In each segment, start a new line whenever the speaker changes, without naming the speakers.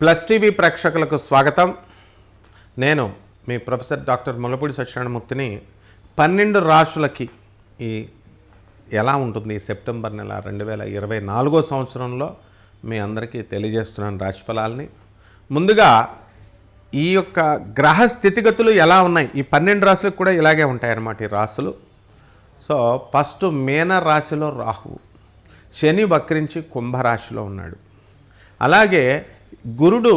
Plus TV ప్రేక్షకులకు స్వాగతం. నేను మీ ప్రొఫెసర్ డాక్టర్ ముల్లపూడి సత్యనారాయణమూర్తిని. 12 రాశులకి ఈ ఎలా ఉంటుంది సెప్టెంబర్ నెల 2024 సంవత్సరంలో మీ అందరికీ తెలియజేస్తున్నాను రాశిఫలాల్ని. ముందుగా ఈ యొక్క గ్రహ స్థితిగతులు ఎలా ఉన్నాయి, ఈ 12 రాశులకు కూడా ఇలాగే ఉంటాయన్నమాట ఈ రాశులు. సో ఫస్ట్ మీన రాశిలో రాహువు, శని వక్రించి కుంభరాశిలో ఉన్నాడు. అలాగే గురుడు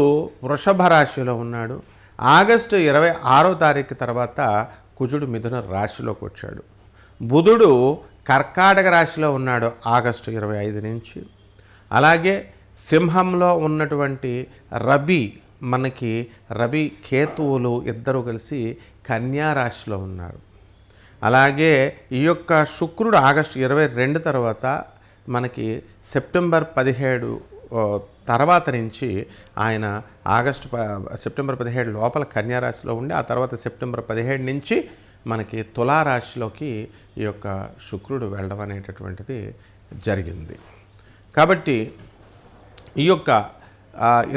వృషభ రాశిలో ఉన్నాడు. ఆగస్టు 26వ తారీఖు తర్వాత కుజుడు మిథున రాశిలోకి వచ్చాడు. బుధుడు కర్కాటక రాశిలో ఉన్నాడు ఆగస్టు 25 నుంచి. అలాగే సింహంలో ఉన్నటువంటి రవి కేతువులు ఇద్దరు కలిసి కన్యా రాశిలో ఉన్నారు. అలాగే ఈ యొక్క శుక్రుడు ఆగస్టు 22 తర్వాత మనకి సెప్టెంబర్ 17 తర్వాత నుంచి ఆయన సెప్టెంబర్ 17 లోపల కన్యారాశిలో ఉండి ఆ తర్వాత సెప్టెంబర్ 17 నుంచి మనకి తులారాశిలోకి ఈ యొక్క శుక్రుడు వెళ్ళడం అనేటటువంటిది జరిగింది. కాబట్టి ఈ యొక్క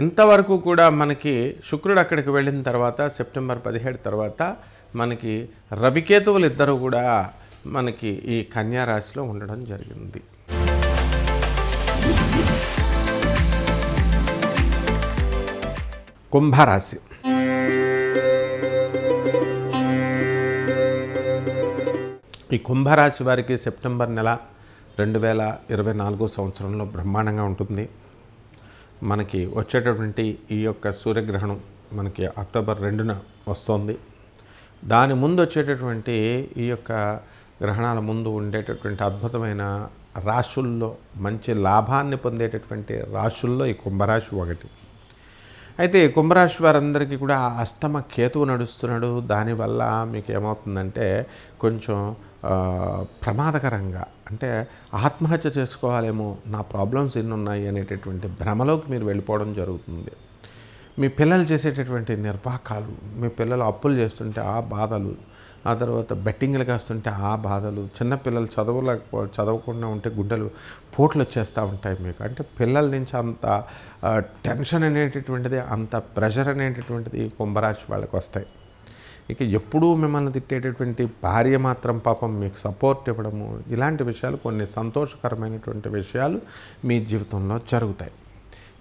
ఇంతవరకు కూడా మనకి శుక్రుడు అక్కడికి వెళ్ళిన తర్వాత సెప్టెంబర్ 17 తర్వాత మనకి రవికేతువులు ఇద్దరు కూడా మనకి ఈ కన్యారాశిలో ఉండడం జరిగింది. కుంభరాశి. ఈ కుంభరాశి వారికి సెప్టెంబర్ నెల 2024 సంవత్సరంలో బ్రహ్మాండంగా ఉంటుంది. మనకి వచ్చేటటువంటి ఈ యొక్క సూర్యగ్రహణం మనకి అక్టోబర్ 2న వస్తుంది. దాని ముందు వచ్చేటటువంటి ఈ యొక్క గ్రహణాల ముందు ఉండేటటువంటి అద్భుతమైన రాశుల్లో మంచి లాభాన్ని పొందేటటువంటి రాశుల్లో ఈ కుంభరాశి ఒకటి. అయితే కుంభరాశి వారందరికీ కూడా అష్టమ కేతువు నడుస్తున్నాడు. దానివల్ల మీకు ఏమవుతుందంటే కొంచెం ప్రమాదకరంగా, అంటే ఆత్మహత్య చేసుకోవాలేమో, నా ప్రాబ్లమ్స్ ఎన్ని ఉన్నాయి అనేటటువంటి భ్రమలోకి మీరు వెళ్ళిపోవడం జరుగుతుంది. మీ పిల్లలు చేసేటటువంటి నిర్వాకాలు, మీ పిల్లలు అప్పులు చేస్తుంటే ఆ బాధలు, ఆ తర్వాత బెట్టింగ్లు కాస్తుంటే ఆ బాధలు, చిన్నపిల్లలు చదవకుండా ఉంటే గుడ్డలు పోట్లు వచ్చేస్తూ ఉంటాయి మీకు. అంటే పిల్లల నుంచి అంత టెన్షన్ అనేటటువంటిది, అంత ప్రెషర్ అనేటటువంటిది కుంభరాశి వాళ్ళకి వస్తాయి. ఇక ఎప్పుడూ మిమ్మల్ని తిట్టేటటువంటి భార్య మాత్రం పాపం మీకు సపోర్ట్ ఇవ్వడము, ఇలాంటి విషయాలు కొన్ని సంతోషకరమైనటువంటి విషయాలు మీ జీవితంలో జరుగుతాయి.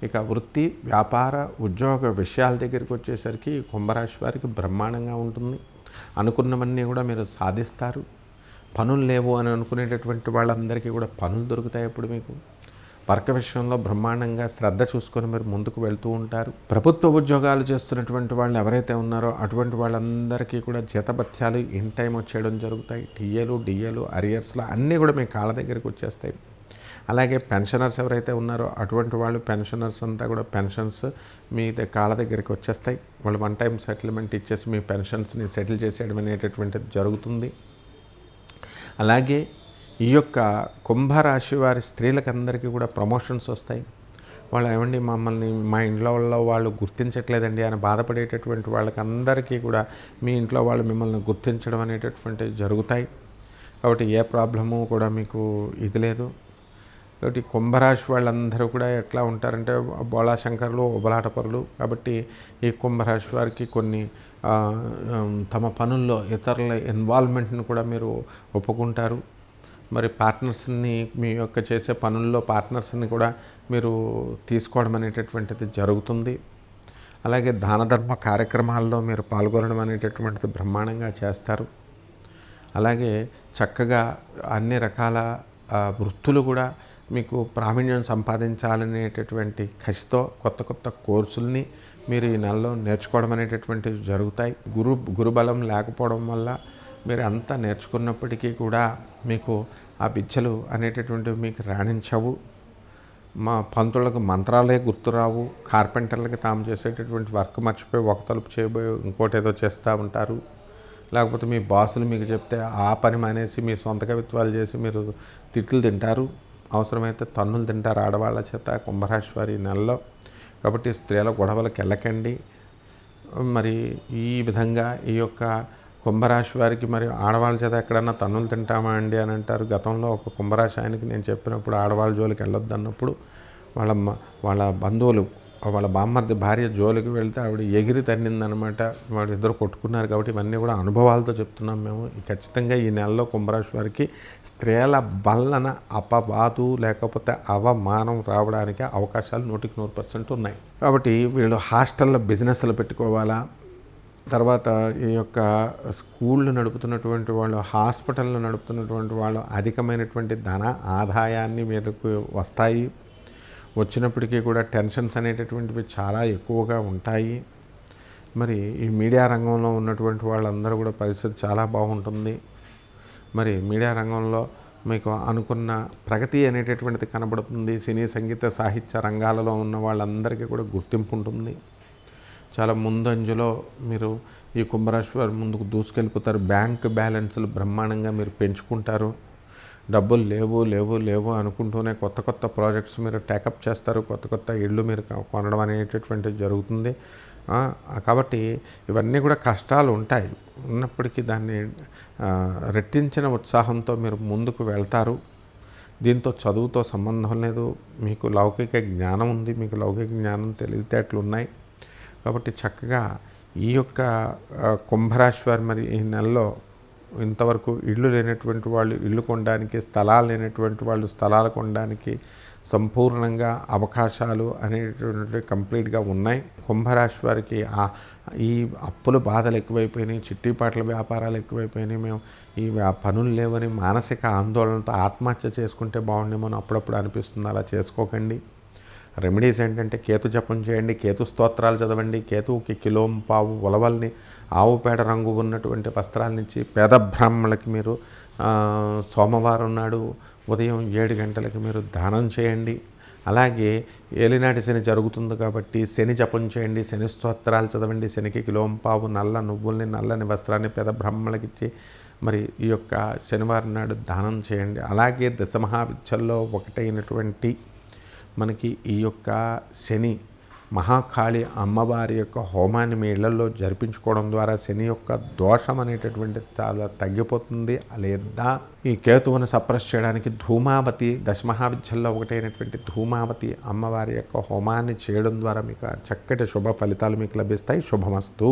ఇక వృత్తి, వ్యాపార, ఉద్యోగ విషయాల దగ్గరికి వచ్చేసరికి కుంభరాశి వారికి బ్రహ్మాండంగా ఉంటుంది. అనుకున్నవన్నీ కూడా మీరు సాధిస్తారు. పనులు లేవు అని అనుకునేటటువంటి వాళ్ళందరికీ కూడా పనులు దొరుకుతాయి. ఇప్పుడు మీకు వర్క్ విషయంలో బ్రహ్మాండంగా శ్రద్ధ చూసుకొని మీరు ముందుకు వెళ్తూ ఉంటారు. ప్రభుత్వ ఉద్యోగాలు చేస్తున్నటువంటి వాళ్ళు ఎవరైతే ఉన్నారో అటువంటి వాళ్ళందరికీ కూడా జీతభత్యాలు ఇన్ టైం వచ్చేయడం జరుగుతాయి. డిఏలు అరియర్స్లో అన్నీ కూడా మీ కాళ్ళ దగ్గరికి వచ్చేస్తాయి. అలాగే పెన్షనర్స్ ఎవరైతే ఉన్నారో అటువంటి వాళ్ళు, పెన్షనర్స్ అంతా కూడా పెన్షన్స్ మీ కాళ్ళ దగ్గరికి వచ్చేస్తాయి. వాళ్ళు 1 టైం సెటిల్మెంట్ ఇచ్చేసి మీ పెన్షన్స్ని సెటిల్ చేసేయడం అనేటటువంటిది జరుగుతుంది. అలాగే ఈ యొక్క కుంభరాశి వారి స్త్రీలకందరికీ కూడా ప్రమోషన్స్ వస్తాయి. వాళ్ళు ఏమండి మమ్మల్ని మా ఇంట్లో వాళ్ళు గుర్తించట్లేదండి అని బాధపడేటటువంటి వాళ్ళకందరికీ కూడా మీ ఇంట్లో వాళ్ళు మిమ్మల్ని గుర్తించడం అనేటటువంటివి జరుగుతాయి. కాబట్టి ఏ ప్రాబ్లము కూడా మీకు ఇది లేదు. కాబట్టి కుంభరాశి వాళ్ళందరూ కూడా ఎట్లా ఉంటారంటే బోళాశంకరులు, ఉబలాటపరులు. కాబట్టి ఈ కుంభరాశి వారికి కొన్ని తమ పనుల్లో ఇతరుల ఇన్వాల్వ్మెంట్ని కూడా మీరు ఒప్పుకుంటారు. మరి పార్ట్నర్స్ని, మీ యొక్క చేసే పనుల్లో పార్ట్నర్స్ని కూడా మీరు తీసుకోవడం అనేటటువంటిది జరుగుతుంది. అలాగే దాన ధర్మ కార్యక్రమాల్లో మీరు పాల్గొనడం అనేటటువంటిది బ్రహ్మాండంగా చేస్తారు. అలాగే చక్కగా అన్ని రకాల వృత్తులు కూడా మీకు ప్రావీణ్యం సంపాదించాలనేటటువంటి కసితో కొత్త కోర్సుల్ని మీరు ఈ నెలలో నేర్చుకోవడం అనేటటువంటివి జరుగుతాయి. గురుబలం లేకపోవడం వల్ల మీరు అంతా నేర్చుకున్నప్పటికీ కూడా మీకు ఆ విద్యలు అనేటటువంటివి మీకు రాణించవు. మా పంతులకు మంత్రాలే గుర్తురావు. కార్పెంటర్లకి తాము చేసేటటువంటి వర్క్ మర్చిపోయి ఒక తలుపు చేయబోయి ఇంకోటి ఏదో చేస్తూ ఉంటారు. లేకపోతే మీ బాసులు మీకు చెప్తే ఆ పని మానేసి మీ సొంత కవిత్వాలు చేసి మీరు తిట్లు తింటారు. అవసరమైతే తన్నులు తింటారు ఆడవాళ్ళ చేత కుంభరాశి వారి నెలలో. కాబట్టి స్త్రీల గొడవలకు వెళ్ళకండి. మరి ఈ విధంగా ఈ యొక్క కుంభరాశి వారికి మరి ఆడవాళ్ళ చేత ఎక్కడన్నా తన్నులు తింటామా అండి అని అంటారు. గతంలో ఒక కుంభరాశి ఆయనకి నేను చెప్పినప్పుడు ఆడవాళ్ళ జోలికి వెళ్ళొద్దు అన్నప్పుడు వాళ్ళ బంధువులు వాళ్ళ బామ్మర్ది భార్య జోలికి వెళ్తే ఆవిడ ఎగిరి తన్నిందనమాట. వాళ్ళిద్దరు కొట్టుకున్నారు. కాబట్టి ఇవన్నీ కూడా అనుభవాలతో చెప్తున్నాం మేము. ఖచ్చితంగా ఈ నెలలో కుంభరాశి వారికి స్త్రీల వలన అపవాదు లేకపోతే అవమానం రావడానికి అవకాశాలు 100% ఉన్నాయి. కాబట్టి వీళ్ళు హాస్టల్లో బిజినెస్లు పెట్టుకోవాలా, తర్వాత ఈ యొక్క స్కూళ్ళు నడుపుతున్నటువంటి వాళ్ళు, హాస్పిటల్ను నడుపుతున్నటువంటి వాళ్ళు అధికమైనటువంటి ధన ఆదాయాన్ని వీళ్ళకు వస్తాయి. వచ్చినప్పటికీ కూడా టెన్షన్స్ అనేటటువంటివి చాలా ఎక్కువగా ఉంటాయి. మరి ఈ మీడియా రంగంలో ఉన్నటువంటి వాళ్ళందరూ కూడా పరిస్థితి చాలా బాగుంటుంది. మరి మీడియా రంగంలో మీకు అనుకున్న ప్రగతి అనేటటువంటిది కనబడుతుంది. సినీ సంగీత సాహిత్య రంగాలలో ఉన్న వాళ్ళందరికీ కూడా గుర్తింపు ఉంటుంది. చాలా ముందంజలో మీరు ఈ కుంభరాశి వారు ముందుకు దూసుకెళ్ళిపోతారు. బ్యాంక్ బ్యాలెన్స్లు బ్రహ్మాండంగా మీరు పెంచుకుంటారు. డబ్బులు లేవు అనుకుంటూనే కొత్త ప్రాజెక్ట్స్ మీరు టేకప్ చేస్తారు. కొత్త ఇళ్ళు మీరు కొనడం అనేటటువంటిది జరుగుతుంది. కాబట్టి ఇవన్నీ కూడా కష్టాలు ఉంటాయి. ఉన్నప్పటికీ దాన్ని రెట్టించిన ఉత్సాహంతో మీరు ముందుకు వెళ్తారు. దీంతో చదువుతో సంబంధం లేదు. మీకు లౌకిక జ్ఞానం ఉంది. మీకు లౌకిక జ్ఞానం తెలివితేటలు ఉన్నాయి. కాబట్టి చక్కగా ఈ యొక్క కుంభరాశి వారు మరి ఈ నెలలో ఇంతవరకు ఇళ్ళు లేనటువంటి వాళ్ళు ఇళ్ళు కొనడానికి, స్థలాలు లేనటువంటి వాళ్ళు స్థలాలు కొనడానికి సంపూర్ణంగా అవకాశాలు అనేటువంటివి కంప్లీట్గా ఉన్నాయి. కుంభరాశి వారికి ఈ అప్పుల బాధలు ఎక్కువైపోయినాయి, చిట్టిపాట్ల వ్యాపారాలు ఎక్కువైపోయినాయి, మేము ఈ పనులు లేవని మానసిక ఆందోళనతో ఆత్మహత్య చేసుకుంటే బాగుండేమో అని అప్పుడప్పుడు అనిపిస్తుంది. అలా చేసుకోకండి. రెమెడీస్ ఏంటంటే కేతు జపం చేయండి, కేతు స్తోత్రాలు చదవండి, కేతువుకి కిలోంపావు ఉలవల్ని ఆవు పేడ రంగు ఉన్నటువంటి వస్త్రాలనిచ్చి పేద బ్రాహ్మణులకి మీరు సోమవారం నాడు ఉదయం 7 గంటలకి మీరు దానం చేయండి. అలాగే ఏలినాటి శని జరుగుతుంది కాబట్టి శని జపం చేయండి, శని స్తోత్రాలు చదవండి, శనికి కిలోంపావు నల్ల నువ్వుల్ని నల్లని వస్త్రాన్ని పేద బ్రాహ్మణులకి ఇచ్చి మరి ఈ యొక్క శనివారం నాడు దానం చేయండి. అలాగే దశమహావిద్యల్లో ఒకటైనటువంటి మనకి ఈ యొక్క శని మహాకాళి అమ్మవారి యొక్క హోమాన్ని మీ ఇళ్లలో జరిపించుకోవడం ద్వారా శని యొక్క దోషం అనేటటువంటిది చాలా తగ్గిపోతుంది. లేదా ఈ కేతువును సప్రెస్ చేయడానికి ధూమావతి దశమహావిద్యల్లో ఒకటైనటువంటి ధూమావతి అమ్మవారి యొక్క హోమాన్ని చేయడం ద్వారా మీకు చక్కటి శుభ ఫలితాలు మీకు లభిస్తాయి. శుభమస్తు.